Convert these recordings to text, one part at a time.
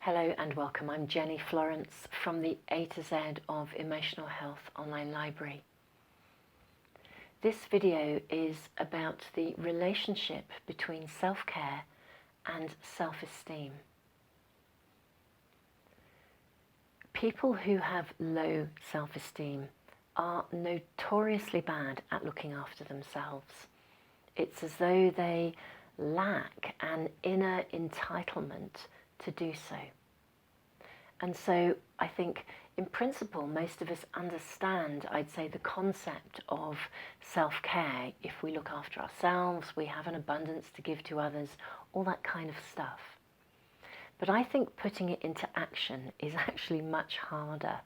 Hello and welcome. I'm Jenny Florence from the A to Z of Emotional Health Online Library. This video is about the relationship between self-care and self-esteem. People who have low self-esteem are notoriously bad at looking after themselves. It's as though they lack an inner entitlement to do so. And so I think in principle most of us understand, I'd say, the concept of self-care. If we look after ourselves, we have an abundance to give to others, all that kind of stuff. But I think putting it into action is actually much harder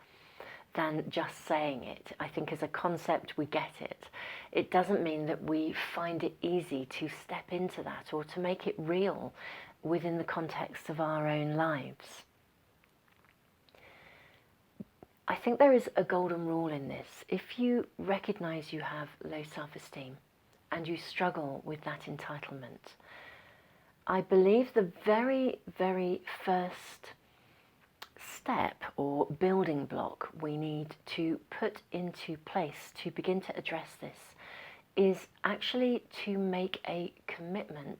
than just saying it. I think as a concept we get it. It doesn't mean that we find it easy to step into that or to make it real within the context of our own lives. I think there is a golden rule in this. If you recognize you have low self-esteem and you struggle with that entitlement, I believe the very, very first step or building block we need to put into place to begin to address this is actually to make a commitment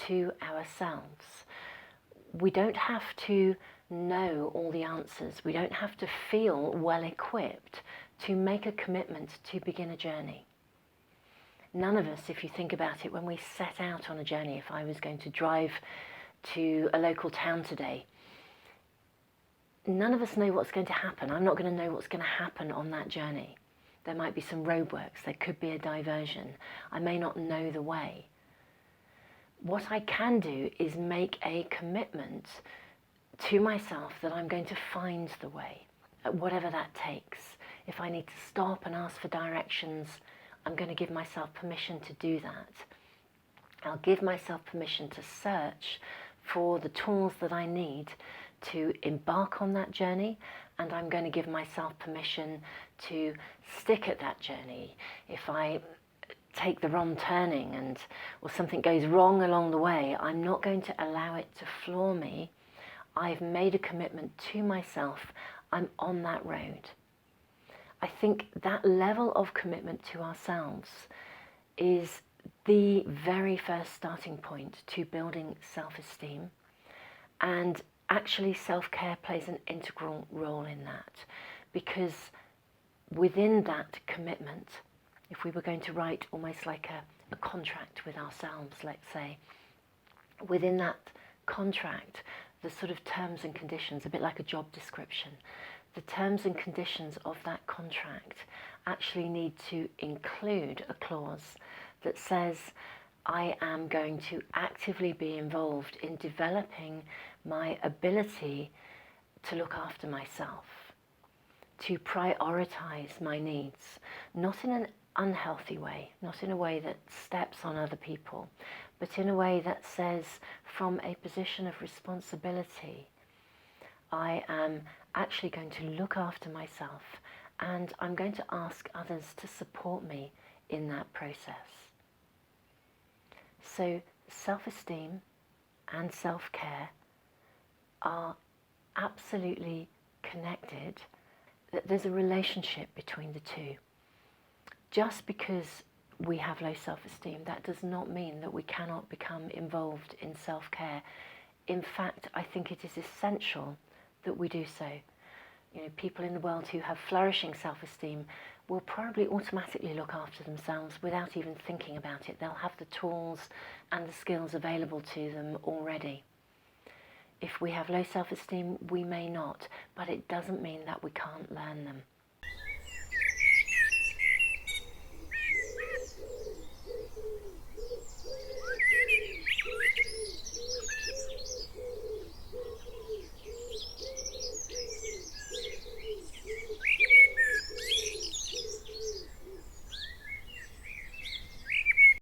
to ourselves. We don't have to know all the answers. We don't have to feel well equipped to make a commitment to begin a journey. None of us, if you think about it, when we set out on a journey, if I was going to drive to a local town today, none of us know what's going to happen. I'm not going to know what's going to happen on that journey. There might be some roadworks, there could be a diversion. I may not know the way. What I can do is make a commitment to myself that I'm going to find the way, whatever that takes. If I need to stop and ask for directions, I'm going to give myself permission to do that. I'll give myself permission to search for the tools that I need to embark on that journey, and I'm going to give myself permission to stick at that journey. If I take the wrong turning or something goes wrong along the way, I'm not going to allow it to floor me. I've made a commitment to myself. I'm on that road. I think that level of commitment to ourselves is the very first starting point to building self-esteem. And actually self-care plays an integral role in that, because within that commitment, if we were going to write almost like a contract with ourselves, let's say, within that contract, the sort of terms and conditions, a bit like a job description, the terms and conditions of that contract actually need to include a clause that says, I am going to actively be involved in developing my ability to look after myself, to prioritize my needs, not in an unhealthy way, not in a way that steps on other people, but in a way that says, from a position of responsibility, I am actually going to look after myself, and I'm going to ask others to support me in that process. So self-esteem and self-care are absolutely connected. There's a relationship between the two. Just because we have low self-esteem, that does not mean that we cannot become involved in self-care. In fact, I think it is essential that we do so. You know, people in the world who have flourishing self-esteem will probably automatically look after themselves without even thinking about it. They'll have the tools and the skills available to them already. If we have low self-esteem, we may not, but it doesn't mean that we can't learn them.